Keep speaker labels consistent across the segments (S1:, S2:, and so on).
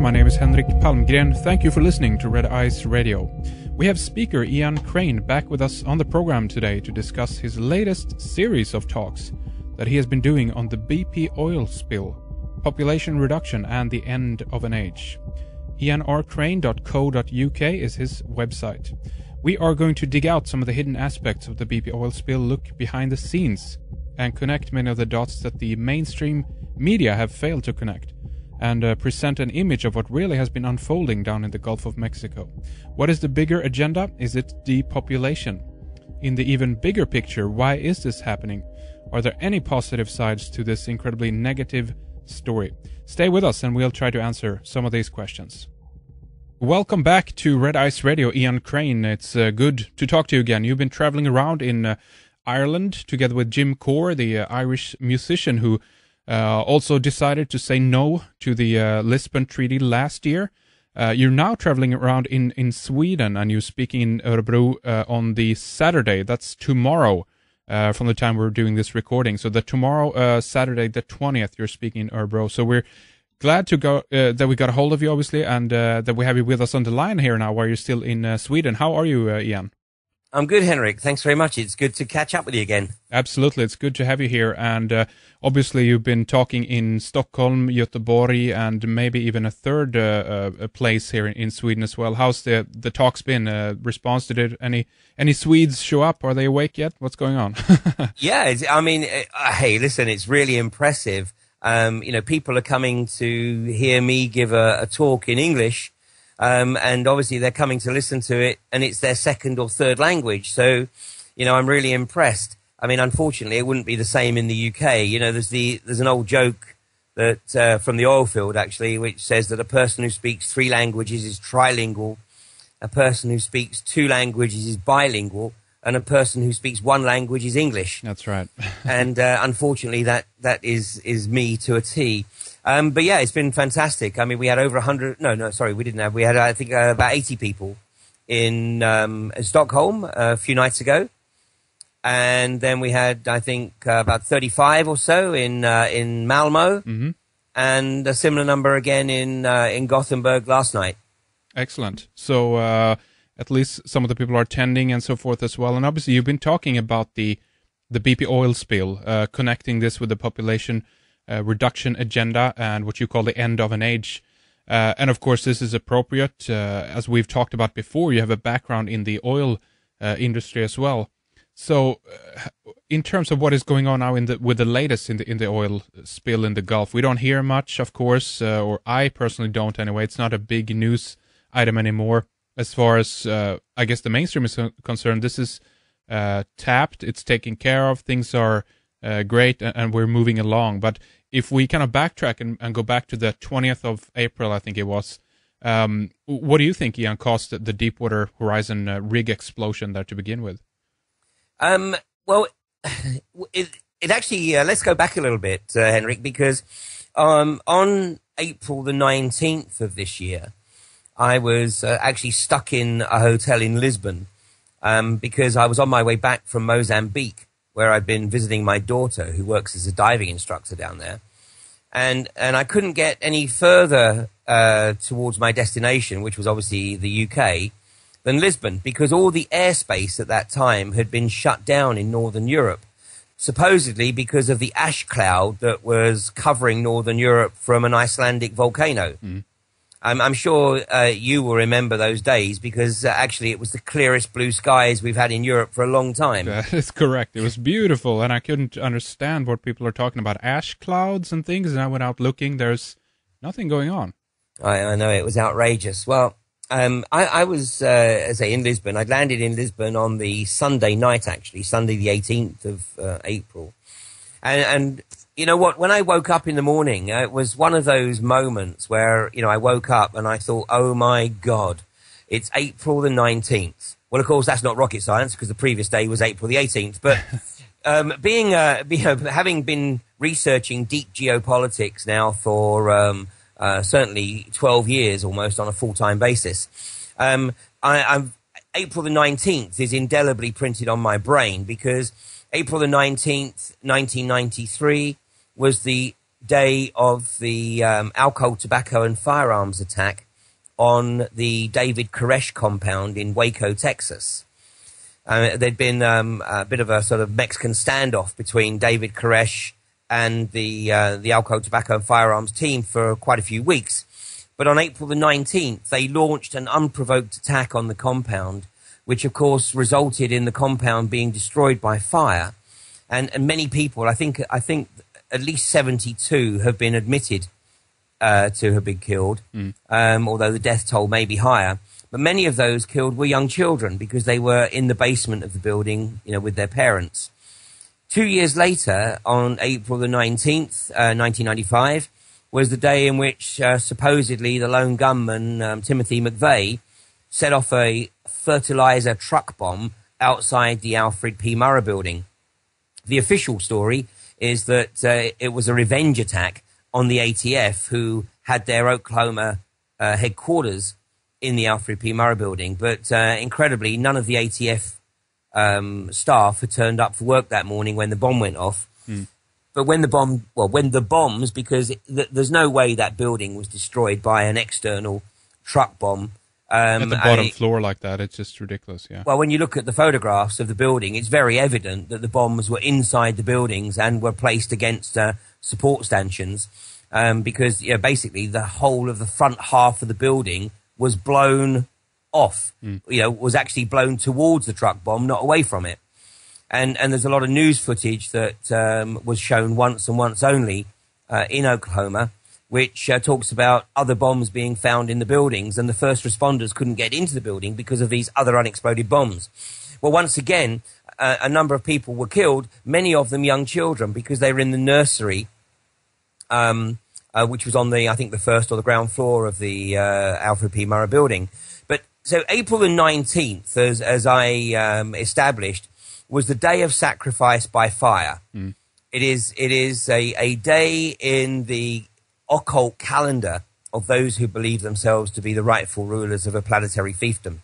S1: my name is Henrik Palmgren. Thank you for listening to Red Ice Radio. We have speaker Ian Crane back with us on the program today to discuss his latest series of talks that he has been doing on the BP oil spill, population reduction and the end of an age. ianrcrane.co.uk is his website. We are going to dig out some of the hidden aspects of the BP oil spill, look behind the scenes, and connect many of the dots that the mainstream media have failed to connect, and present an image of what really has been unfolding down in the Gulf of Mexico. What is the bigger agenda? Is it depopulation? In the even bigger picture, why is this happening? Are there any positive sides to this incredibly negative story? Stay with us and we'll try to answer some of these questions. Welcome back to Red Ice Radio, Ian Crane. It's good to talk to you again. You've been traveling around in Ireland together with Jim Core, the Irish musician who also decided to say no to the Lisbon Treaty last year. You're now traveling around in Sweden, and you're speaking in Örebro on the Saturday. That's tomorrow from the time we're doing this recording. So tomorrow, Saturday the 20th, you're speaking in Örebro. So we're glad to go that we got a hold of you, obviously, and that we have you with us on the line here now while you're still in Sweden. How are you, Ian?
S2: I'm good, Henrik. Thanks very much. It's good to catch up with you again.
S1: Absolutely. It's good to have you here. And obviously, you've been talking in Stockholm, Göteborg, and maybe even a third place here in Sweden as well. How's the talks been? Response to it? Any Swedes show up? Are they awake yet? What's going on?
S2: Yeah, hey, listen, it's really impressive. People are coming to hear me give a talk in English. And obviously they're coming to listen to it, and it's their second or third language. So, I'm really impressed. I mean, unfortunately, it wouldn't be the same in the UK. There's an old joke that from the oil field, actually, which says that a person who speaks 3 languages is trilingual, a person who speaks 2 languages is bilingual, and a person who speaks 1 language is English.
S1: That's right.
S2: And unfortunately, that is me to a T. But yeah, it's been fantastic. I mean, we had over 100. No, sorry, we didn't have. We had, I think, about 80 people in Stockholm a few nights ago, and then we had, I think, about 35 or so in Malmo,
S1: mm-hmm.
S2: and a similar number again in Gothenburg last night.
S1: Excellent. So at least some of the people are attending and so forth as well. And obviously, you've been talking about the BP oil spill, connecting this with the population reduction agenda and what you call the end of an age. And of course, this is appropriate. As we've talked about before, you have a background in the oil industry as well. So in terms of what is going on now with the latest in the oil spill in the Gulf, we don't hear much, of course, or I personally don't anyway. It's not a big news item anymore. As far as, I guess, the mainstream is concerned, this is tapped, it's taken care of, things are great, and we're moving along. But if we kind of backtrack and go back to the 20th of April, I think it was, what do you think, Ian, caused the Deepwater Horizon rig explosion there to begin with?
S2: Well, it actually, let's go back a little bit, Henrik, because on April the 19th of this year, I was actually stuck in a hotel in Lisbon because I was on my way back from Mozambique, where I'd been visiting my daughter, who works as a diving instructor down there. And I couldn't get any further towards my destination, which was obviously the UK, than Lisbon, because all the airspace at that time had been shut down in Northern Europe, supposedly because of the ash cloud that was covering Northern Europe from an Icelandic volcano. Mm. I'm sure you will remember those days, because actually it was the clearest blue skies we've had in Europe for a long time.
S1: That is correct. It was beautiful, and I couldn't understand what people are talking about. Ash clouds and things, and I went out looking. There's nothing going on.
S2: I know, it was outrageous. Well, I was, as I say, in Lisbon. I'd landed in Lisbon on the Sunday night, actually, Sunday the 18th of April. And you know what? When I woke up in the morning, it was one of those moments where, I woke up and I thought, oh, my God, it's April the 19th. Well, of course, that's not rocket science, because the previous day was April the 18th. But having been researching deep geopolitics now for certainly 12 years almost on a full-time basis, April the 19th is indelibly printed on my brain, because April the 19th, 1993, was the day of the alcohol, tobacco, and firearms attack on the David Koresh compound in Waco, Texas. There'd been a bit of a sort of Mexican standoff between David Koresh and the alcohol, tobacco, and firearms team for quite a few weeks. But on April the 19th, they launched an unprovoked attack on the compound, which of course resulted in the compound being destroyed by fire. And many people, I think at least 72 have been admitted to have been killed, although the death toll may be higher. But many of those killed were young children because they were in the basement of the building, with their parents. 2 years later, on April the 19th, 1995, was the day in which supposedly the lone gunman, Timothy McVeigh, set off a fertilizer truck bomb outside the Alfred P. Murrah building. The official story is that it was a revenge attack on the ATF, who had their Oklahoma headquarters in the Alfred P. Murrah building. But incredibly, none of the ATF staff had turned up for work that morning when the bomb went off. But when the bombs, because there's no way that building was destroyed by an external truck bomb.
S1: At the bottom floor like that, it's just ridiculous, yeah. Well,
S2: when you look at the photographs of the building, it's very evident that the bombs were inside the buildings and were placed against support stanchions, because basically the whole of the front half of the building was blown off, was actually blown towards the truck bomb, not away from it. And there's a lot of news footage that was shown once and once only in Oklahoma, which talks about other bombs being found in the buildings, and the first responders couldn't get into the building because of these other unexploded bombs. Well, once again, a number of people were killed, many of them young children, because they were in the nursery, which was on the first or the ground floor of the Alfred P. Murrah building. But so April the 19th, as I established, was the day of sacrifice by fire. It is a day in the occult calendar of those who believe themselves to be the rightful rulers of a planetary fiefdom.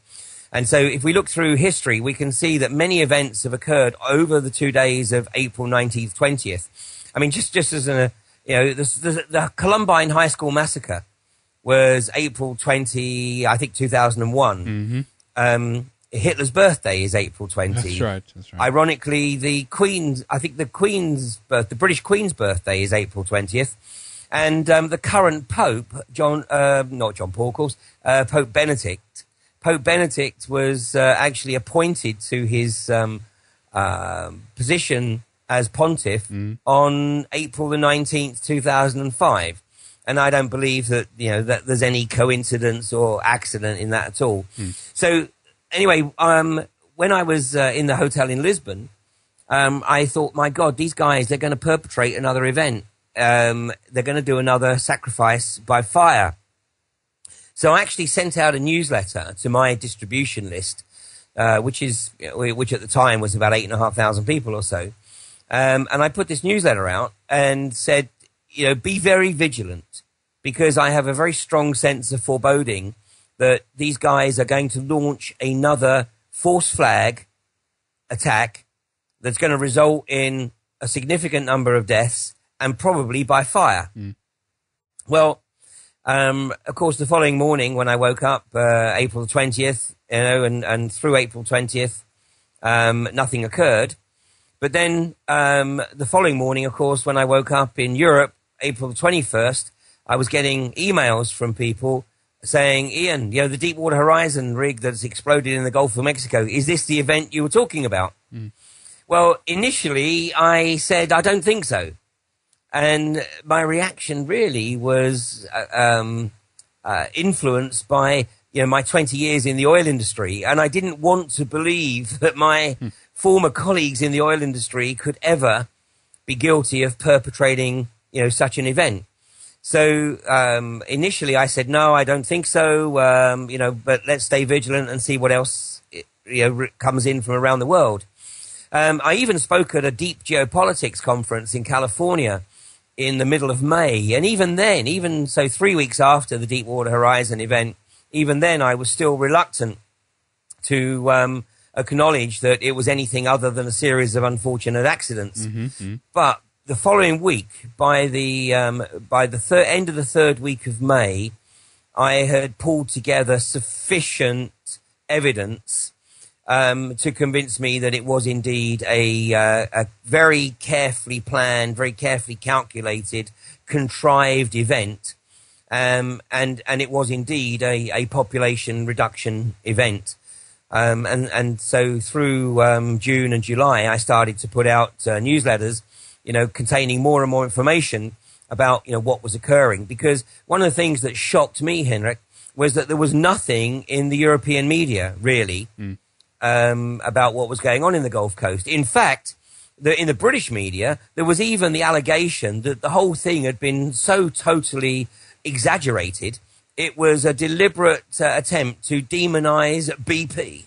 S2: And so if we look through history, we can see that many events have occurred over the 2 days of April 19th, 20th. I mean, just as the Columbine High School massacre was April 20, I think 2001. Hitler's birthday is April 20.
S1: That's right.
S2: Ironically, the British Queen's birthday is April 20th. And the current Pope, not John Paul, of course, Pope Benedict. Pope Benedict was actually appointed to his position as pontiff on April the 19th, 2005. And I don't believe that, that there's any coincidence or accident in that at all. So anyway, when I was in the hotel in Lisbon, I thought, my God, these guys, they're going to perpetrate another event. They're going to do another sacrifice by fire. So I actually sent out a newsletter to my distribution list, which at the time was about 8,500 people or so. And I put this newsletter out and said, be very vigilant, because I have a very strong sense of foreboding that these guys are going to launch another false flag attack that's going to result in a significant number of deaths, and probably by fire. Well, of course, the following morning when I woke up, April 20th, and through April 20th, nothing occurred. But then the following morning, of course, when I woke up in Europe, April 21st, I was getting emails from people saying, Ian, the Deepwater Horizon rig that's exploded in the Gulf of Mexico, is this the event you were talking about? Well, initially I said, I don't think so. And my reaction really was influenced by my 20 years in the oil industry, and I didn't want to believe that my former colleagues in the oil industry could ever be guilty of perpetrating such an event. So initially I said, no, I don't think so, but let's stay vigilant and see what else comes in from around the world. I even spoke at a deep geopolitics conference in California in the middle of May. And even then, even so 3 weeks after the Deepwater Horizon event, even then I was still reluctant to acknowledge that it was anything other than a series of unfortunate accidents. But the following week, by the end of the third week of May, I had pulled together sufficient evidence to convince me that it was indeed a very carefully planned, very carefully calculated, contrived event, and it was indeed a population reduction event. And so through June and July, I started to put out newsletters, containing more and more information about, what was occurring. Because one of the things that shocked me, Henrik, was that there was nothing in the European media, really, about what was going on in the Gulf Coast. In fact, in the British media, there was even the allegation that the whole thing had been so totally exaggerated. It was a deliberate attempt to demonize BP.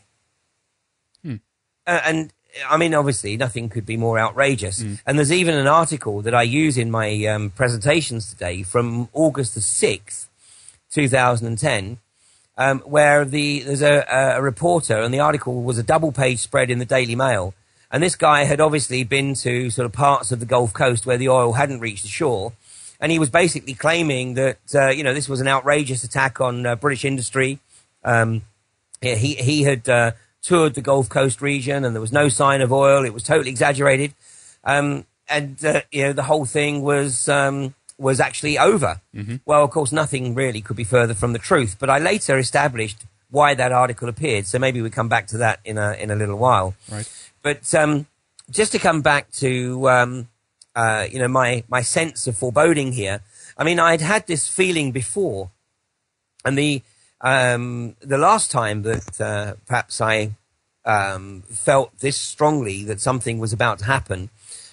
S2: And, I mean, obviously, nothing could be more outrageous. And there's even an article that I use in my presentations today from August the 6th, 2010, where there's a reporter, and the article was a double-page spread in the Daily Mail. And this guy had obviously been to sort of parts of the Gulf Coast where the oil hadn't reached the shore. And he was basically claiming that, this was an outrageous attack on British industry. He had toured the Gulf Coast region, and there was no sign of oil. It was totally exaggerated. The whole thing was actually over. Well, of course, nothing really could be further from the truth. But I later established why that article appeared. So maybe we come back to that in a little while.
S1: Right.
S2: But just to come back to my sense of foreboding here. I mean, I'd had this feeling before, and the last time that perhaps I felt this strongly that something was about to happen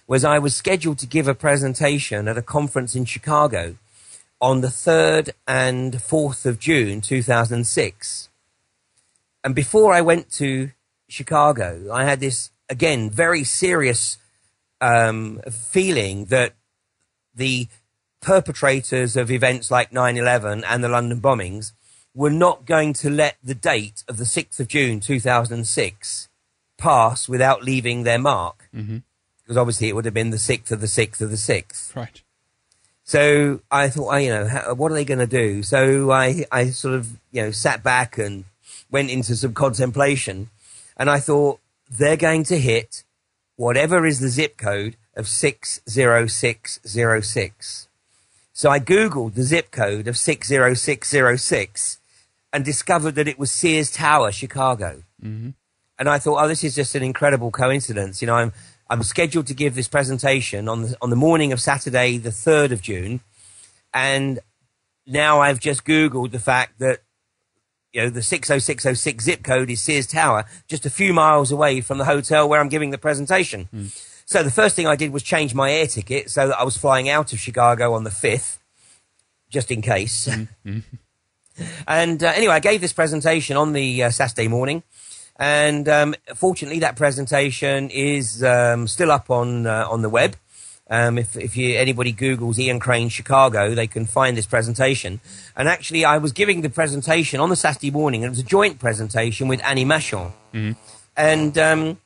S2: was I was scheduled to give a presentation at a conference in Chicago on the 3rd and 4th of June 2006. And before I went to Chicago, I had this, again, very serious feeling that the perpetrators of events like 9/11 and the London bombings were not going to let the date of the 6th of June 2006 pass without leaving their mark. Because obviously it would have been the 6th of the 6th of the 6th.
S1: Right.
S2: So I thought, what are they going to do? So I sort of, sat back and went into some contemplation. And I thought, they're going to hit whatever is the zip code of 60606. So I Googled the zip code of 60606 and discovered that it was Sears Tower, Chicago. And I thought, this is just an incredible coincidence. I'm scheduled to give this presentation on the morning of Saturday, the 3rd of June. And now I've just Googled the fact that, the 60606 zip code is Sears Tower, just a few miles away from the hotel where I'm giving the presentation. So the first thing I did was change my air ticket so that I was flying out of Chicago on the 5th, just in case. And anyway, I gave this presentation on the Saturday morning. And fortunately, that presentation is still up on the web. If anybody Googles Ian Crane Chicago, they can find this presentation. And actually, I was giving the presentation on the Saturday morning, and it was a joint presentation with Annie Machon. And